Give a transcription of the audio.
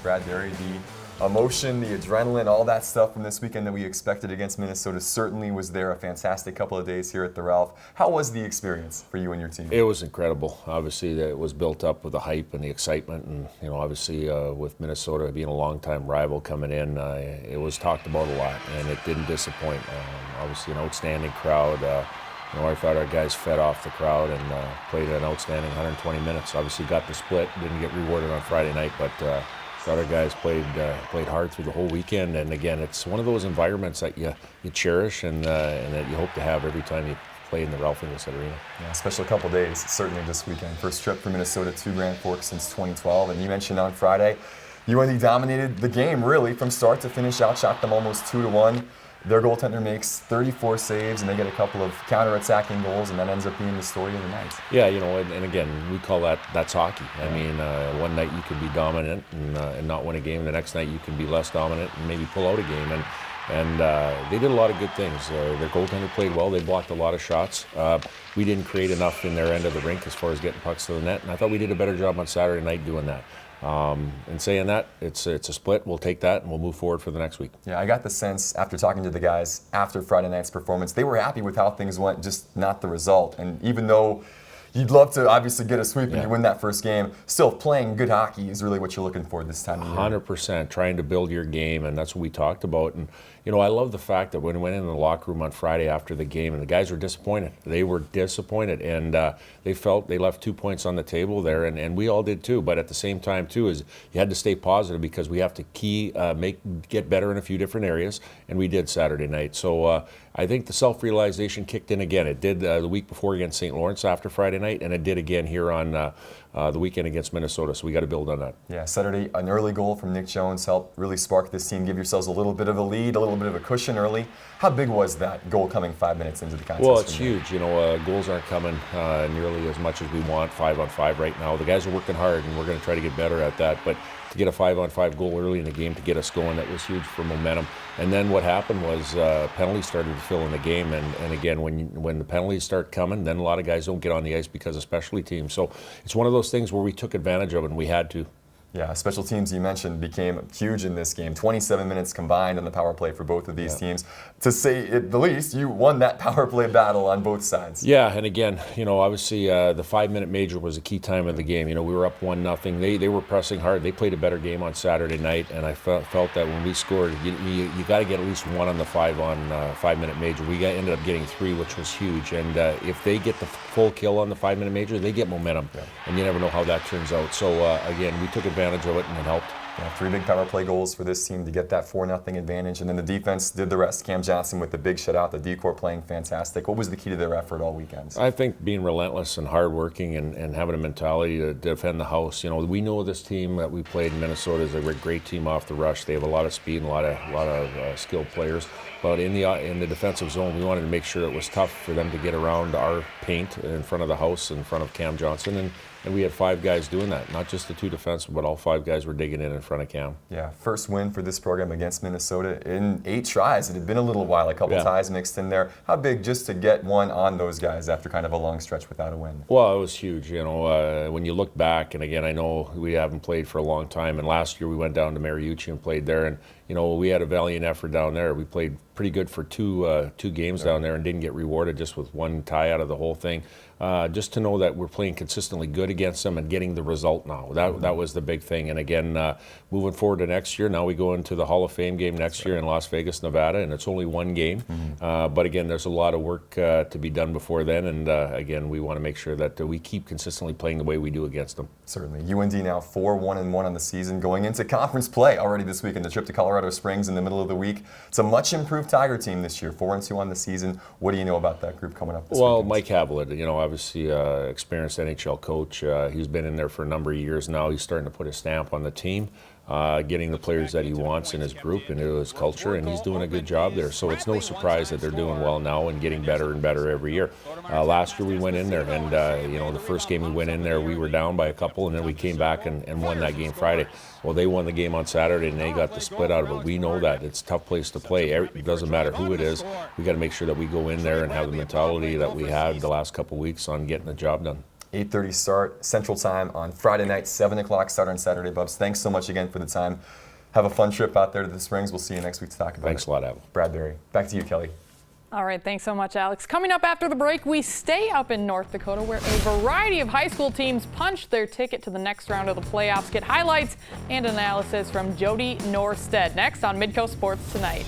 Brad Berry, the emotion, the adrenaline, all that stuff from this weekend that we expected against Minnesota certainly was there. A fantastic couple of days here at the Ralph. How was the experience for you and your team? It was incredible. Obviously, it was built up with the hype and the excitement, and obviously with Minnesota being a longtime rival coming in, it was talked about a lot, and it didn't disappoint. Obviously, an outstanding crowd. I thought our guys fed off the crowd and played an outstanding 120 minutes. Obviously, got the split, didn't get rewarded on Friday night, but thought our guys played hard through the whole weekend. And again, it's one of those environments that you cherish and that you hope to have every time you play in the Ralph Ingolstadt Arena. Yeah, special couple days, certainly this weekend. First trip for Minnesota to Grand Forks since 2012, and you mentioned on Friday, UND dominated the game really from start to finish, outshot them almost 2-1. Their goaltender makes 34 saves, and they get a couple of counter-attacking goals, and that ends up being the story of the night. Yeah, and again, we call that's hockey. I mean, one night you can be dominant and not win a game. The next night you can be less dominant and maybe pull out a game. And they did a lot of good things. Their goaltender played well. They blocked a lot of shots. We didn't create enough in their end of the rink as far as getting pucks to the net, and I thought we did a better job on Saturday night doing that. And saying that, it's a split. We'll take that and we'll move forward for the next week. Yeah, I got the sense after talking to the guys after Friday night's performance, they were happy with how things went, just not the result. And even though you'd love to obviously get a sweep and you win that first game, still playing good hockey is really what you're looking for this time of year. 100%, trying to build your game, and that's what we talked about. And I love the fact that when we went in the locker room on Friday after the game, and the guys were disappointed. They were disappointed, and they felt they left 2 points on the table there, and we all did too. But at the same time too, is you had to stay positive because we have to get better in a few different areas, and we did Saturday night. So I think the self-realization kicked in again. It did the week before against St. Lawrence after Friday night, and it did again here on the weekend against Minnesota. So we got to build on that. Yeah, Saturday, an early goal from Nick Jones helped really spark this team, give yourselves a little bit of a lead, a little bit of a cushion early. How big was that goal coming 5 minutes into the contest? Well, it's huge. Goals aren't coming nearly as much as we want 5-on-5 right now. The guys are working hard, and we're going to try to get better at that. But to get a 5-on-5 goal early in the game to get us going, that was huge for momentum. And then what happened was penalties started to fill in the game. And again, when the penalties start coming, then a lot of guys don't get on the ice because of specialty teams. So it's one of those things where we took advantage of it, and we had to. Yeah, special teams you mentioned became huge in this game. 27 minutes combined on the power play for both of these teams. To say it the least, you won that power play battle on both sides. Yeah, and again, obviously the 5-minute major was a key time of the game. We were up 1-0. They were pressing hard. They played a better game on Saturday night, and I felt that when we scored, you got to get at least one on the 5-minute major. We ended up getting 3, which was huge. And if they get the full kill on the 5-minute major, they get momentum, and you never know how that turns out. So again, we took advantage of it, and it helped. Yeah, 3 big power play goals for this team to get that 4-0 advantage, and then the defense did the rest. Cam Johnson with the big shutout, the decor playing fantastic. What was the key to their effort all weekend? I think being relentless and hardworking and having a mentality to defend the house. We know this team that we played in Minnesota is a great team off the rush. They have a lot of speed and a lot of skilled players. But in the defensive zone, we wanted to make sure it was tough for them to get around our paint in front of the house, in front of Cam Johnson, and we had 5 guys doing that. Not just the 2 defensemen, but all 5 guys were digging in front of Cam. Yeah, first win for this program against Minnesota in 8 tries. It had been a little while, a couple ties mixed in there. How big just to get one on those guys after kind of a long stretch without a win? Well, it was huge. When you look back, and again, I know we haven't played for a long time, and last year we went down to Mariucci and played there, and we had a valiant effort down there. We played pretty good for two games down there and didn't get rewarded just with 1 tie out of the whole thing. Just to know that we're playing consistently good against them and getting the result now. That was the big thing. And again, moving forward to next year, now we go into the Hall of Fame game next year in Las Vegas, Nevada, and it's only 1 game. But again, there's a lot of work to be done before then. And again, we want to make sure that we keep consistently playing the way we do against them. Certainly. UND now 4-1-1 on the season, going into conference play already this week in the trip to Colorado Springs in the middle of the week. It's a much improved Tiger team this year, 4-2 on the season. What do you know about that group coming up this weekend? Mike Havlett, obviously experienced NHL coach. He's been in there for a number of years now. He's starting to put a stamp on the team. getting the players that he wants in his group and into his culture, and he's doing a good job there. So it's no surprise that they're doing well now and getting better and better every year. Last year we went in there, and the first game we went in there, we were down by a couple, and then we came back and won that game Friday. Well, they won the game on Saturday, and they got the split out of it. We know that. It's a tough place to play. It doesn't matter who it is. We got to make sure that we go in there and have the mentality that we had the last couple of weeks on getting the job done. 8:30 start Central Time on Friday night, 7 o'clock start on Saturday, Bubs. Thanks so much again for the time. Have a fun trip out there to the Springs. We'll see you next week to talk about Thanks it. a lot, Al. Bradbury, back to you, Kelly. All right, thanks so much, Alex. Coming up after the break, we stay up in North Dakota where a variety of high school teams punched their ticket to the next round of the playoffs. Get highlights and analysis from Jody Norstead next on Midco Sports Tonight.